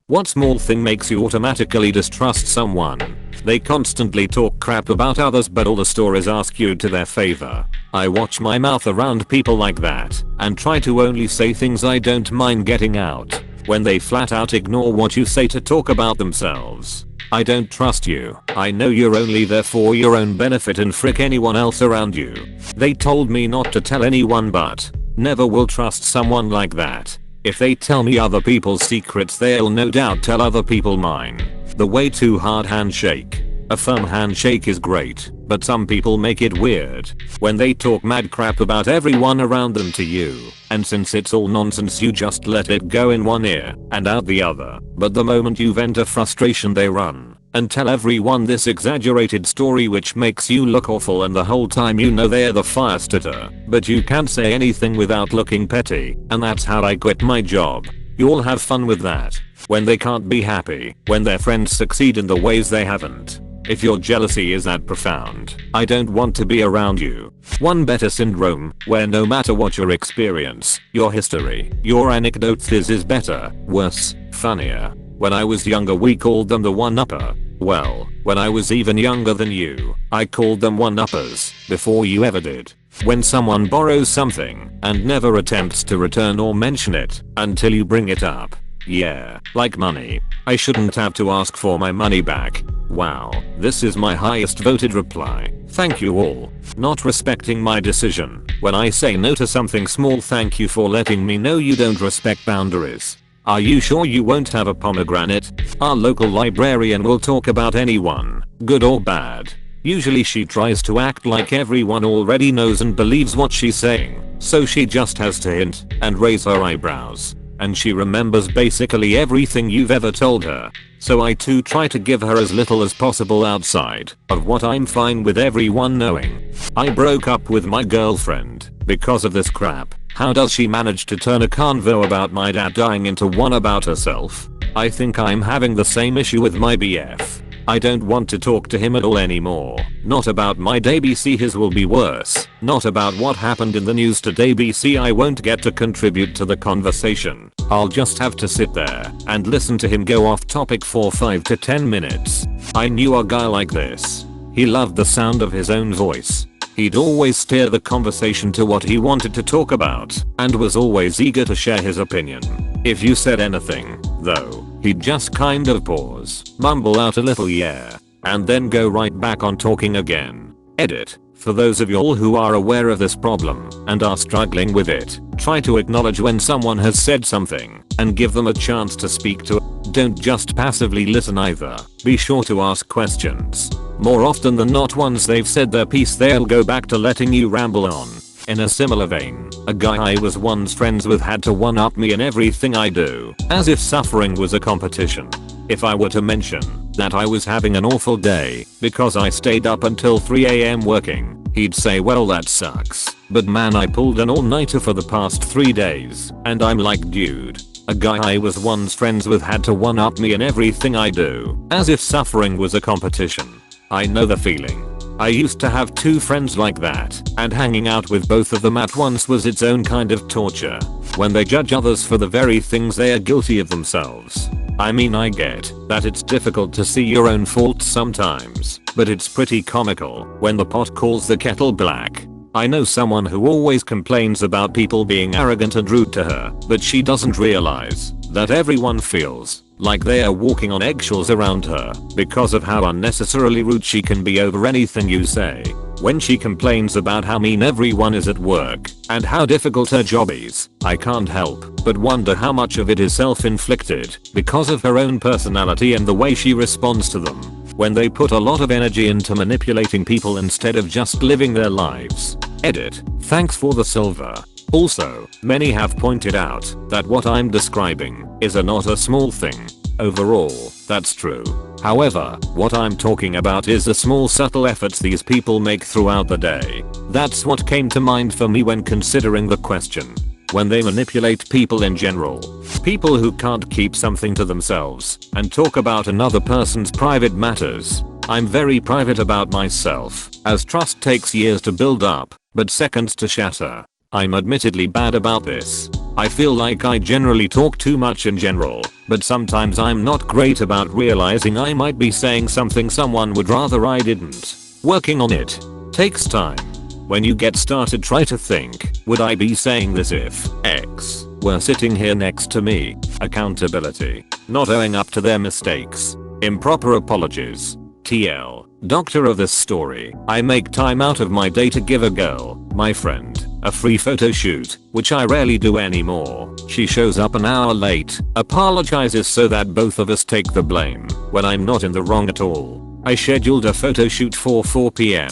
What small thing makes you automatically distrust someone? They constantly talk crap about others but all the stories ask you to their favor. I watch my mouth around people like that and try to only say things I don't mind getting out. When they flat out ignore what you say to talk about themselves. I don't trust you. I know you're only there for your own benefit and frick anyone else around you. They told me not to tell anyone but never will trust someone like that. If they tell me other people's secrets they'll no doubt tell other people mine. The way too hard handshake. A firm handshake is great, but some people make it weird when they talk mad crap about everyone around them to you, and since it's all nonsense you just let it go in one ear and out the other, but the moment you vent a frustration they run and tell everyone this exaggerated story which makes you look awful and the whole time you know they're the fire starter, but you can't say anything without looking petty, and that's how I quit my job. You'll have fun with that. When they can't be happy, when their friends succeed in the ways they haven't. If your jealousy is that profound, I don't want to be around you. One better syndrome, where no matter what your experience, your history, your anecdotes is better, worse, funnier. When I was younger we called them the one-upper. Well, when I was even younger than you, I called them one-uppers, before you ever did. When someone borrows something and never attempts to return or mention it until you bring it up. Yeah, like money. I shouldn't have to ask for my money back. Wow, this is my highest voted reply. Thank you all. Not respecting my decision. When I say no to something small, thank you for letting me know you don't respect boundaries. Are you sure you won't have a pomegranate? Our local librarian will talk about anyone, good or bad. Usually she tries to act like everyone already knows and believes what she's saying, so she just has to hint and raise her eyebrows. And she remembers basically everything you've ever told her. So I too try to give her as little as possible outside of what I'm fine with everyone knowing. I broke up with my girlfriend because of this crap. How does she manage to turn a convo about my dad dying into one about herself? I think I'm having the same issue with my BF. I don't want to talk to him at all anymore. Not about my day BC, his will be worse. Not about what happened in the news today BC, I won't get to contribute to the conversation. I'll just have to sit there and listen to him go off topic for 5 to 10 minutes. I knew a guy like this. He loved the sound of his own voice. He'd always steer the conversation to what he wanted to talk about and was always eager to share his opinion. If you said anything, though, he'd just kind of pause, mumble out a little yeah, and then go right back on talking again. Edit. For those of y'all who are aware of this problem and are struggling with it, try to acknowledge when someone has said something and give them a chance to speak to it. Don't just passively listen either. Be sure to ask questions. More often than not, once they've said their piece they'll go back to letting you ramble on. In a similar vein, a guy I was once friends with had to one-up me in everything I do, as if suffering was a competition. If I were to mention that I was having an awful day because I stayed up until 3 AM working, he'd say, well, that sucks, but man, I pulled an all-nighter for the past 3 days. And I'm like, dude. A guy I was once friends with had to one-up me in everything I do, as if suffering was a competition. I know the feeling. I used to have 2 friends like that, and hanging out with both of them at once was its own kind of torture. When they judge others for the very things they are guilty of themselves. I mean, I get that it's difficult to see your own faults sometimes, but it's pretty comical when the pot calls the kettle black. I know someone who always complains about people being arrogant and rude to her, but she doesn't realize that everyone feels like they are walking on eggshells around her because of how unnecessarily rude she can be over anything you say. When she complains about how mean everyone is at work and how difficult her job is, I can't help but wonder how much of it is self-inflicted because of her own personality and the way she responds to them when they put a lot of energy into manipulating people instead of just living their lives. Edit. Thanks for the silver. Also, many have pointed out that what I'm describing is not a small thing. Overall, that's true. However, what I'm talking about is the small subtle efforts these people make throughout the day. That's what came to mind for me when considering the question. When they manipulate people in general. People who can't keep something to themselves and talk about another person's private matters. I'm very private about myself, as trust takes years to build up, but seconds to shatter. I'm admittedly bad about this. I feel like I generally talk too much in general, but sometimes I'm not great about realizing I might be saying something someone would rather I didn't. Working on it takes time. When you get started, try to think, would I be saying this if X were sitting here next to me? Accountability. Not owing up to their mistakes. Improper apologies. TL. Doctor of this story. I make time out of my day to give a girl, my friend, a free photo shoot, which I rarely do anymore. She shows up an hour late, apologizes so that both of us take the blame, when I'm not in the wrong at all. I scheduled a photo shoot for 4 p.m.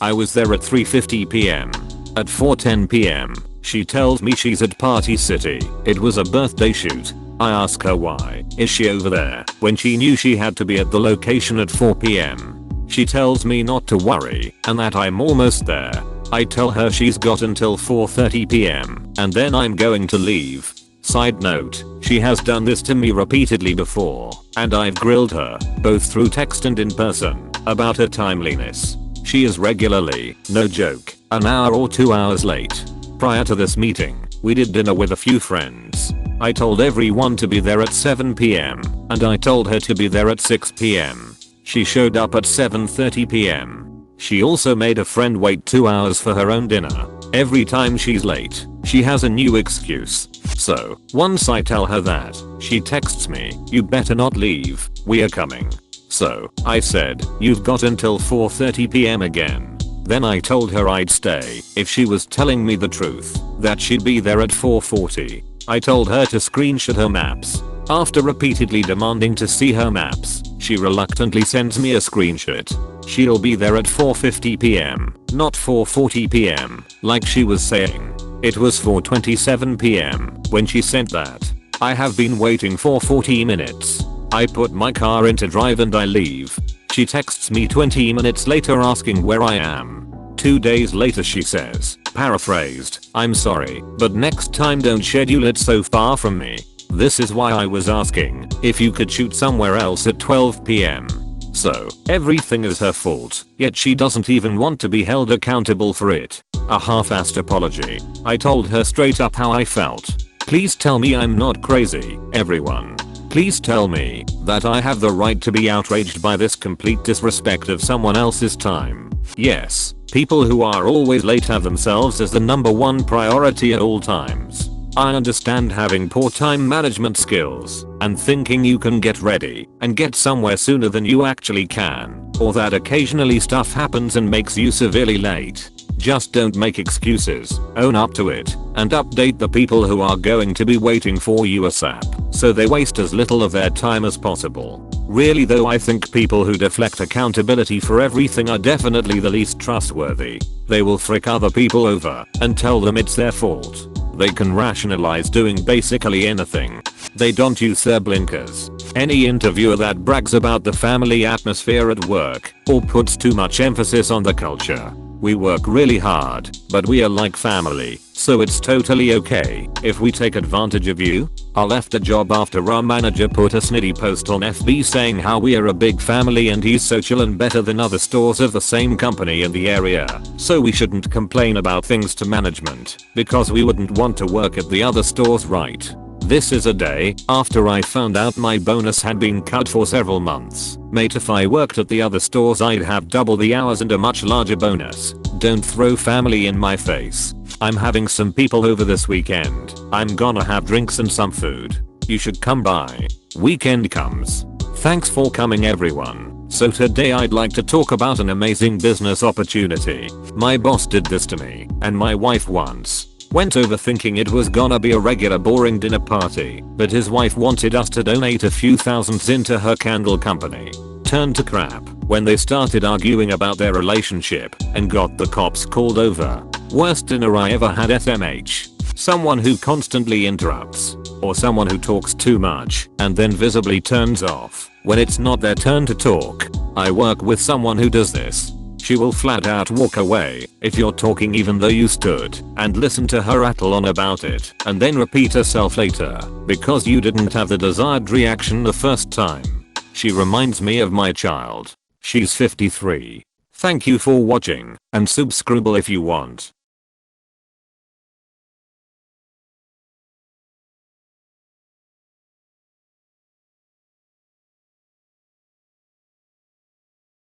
I was there at 3:50 p.m. At 4:10 p.m. she tells me she's at Party City. It was a birthday shoot. I ask her why is she over there when she knew she had to be at the location at 4 p.m. She tells me not to worry and that I'm almost there. I tell her she's got until 4:30 p.m. and then I'm going to leave. Side note, she has done this to me repeatedly before, and I've grilled her, both through text and in person, about her timeliness. She is regularly, no joke, an hour or 2 hours late. Prior to this meeting, we did dinner with a few friends. I told everyone to be there at 7 p.m. and I told her to be there at 6 p.m. She showed up at 7:30 p.m. She also made a friend wait 2 hours for her own dinner. Every time she's late, she has a new excuse. So, once I tell her that, she texts me, "You better not leave, we are coming." So, I said, "You've got until 4:30 p.m. again." Then I told her I'd stay if she was telling me the truth, that she'd be there at 4:40. I told her to screenshot her maps. After repeatedly demanding to see her maps, she reluctantly sends me a screenshot. She'll be there at 4:50 p.m., not 4:40 p.m., like she was saying. It was 4:27 p.m. when she sent that. I have been waiting for 40 minutes. I put my car into drive and I leave. She texts me 20 minutes later asking where I am. 2 days later she says, paraphrased, "I'm sorry, but next time don't schedule it so far from me." This is why I was asking if you could shoot somewhere else at 12 p.m. So, everything is her fault, yet she doesn't even want to be held accountable for it. A half-assed apology. I told her straight up how I felt. Please tell me I'm not crazy, everyone. Please tell me that I have the right to be outraged by this complete disrespect of someone else's time. Yes, people who are always late have themselves as the number one priority at all times. I understand having poor time management skills and thinking you can get ready and get somewhere sooner than you actually can, or that occasionally stuff happens and makes you severely late. Just don't make excuses, own up to it, and update the people who are going to be waiting for you ASAP, so they waste as little of their time as possible. Really though, I think people who deflect accountability for everything are definitely the least trustworthy. They will frick other people over and tell them it's their fault. They can rationalize doing basically anything. They don't use their blinkers. Any interviewer that brags about the family atmosphere at work or puts too much emphasis on the culture. We work really hard, but we are like family, so it's totally okay if we take advantage of you. I left a job after our manager put a snitty post on FB saying how we are a big family and he's so chill and better than other stores of the same company in the area, so we shouldn't complain about things to management because we wouldn't want to work at the other stores, right? This is a day after I found out my bonus had been cut for several months. Mate, if I worked at the other stores I'd have double the hours and a much larger bonus. Don't throw family in my face. I'm having some people over this weekend. I'm gonna have drinks and some food. You should come by. Weekend comes. Thanks for coming everyone. So today I'd like to talk about an amazing business opportunity. My boss did this to me and my wife once. Went over thinking it was gonna be a regular boring dinner party, but his wife wanted us to donate a few thousands into her candle company. Turned to crap when they started arguing about their relationship and got the cops called over. Worst dinner I ever had. SMH. Someone who constantly interrupts, or someone who talks too much and then visibly turns off when it's not their turn to talk. I work with someone who does this. She will flat out walk away if you're talking even though you stood and listened to her rattle on about it and then repeat herself later because you didn't have the desired reaction the first time. She reminds me of my child. She's 53. Thank you for watching and subscribe if you want.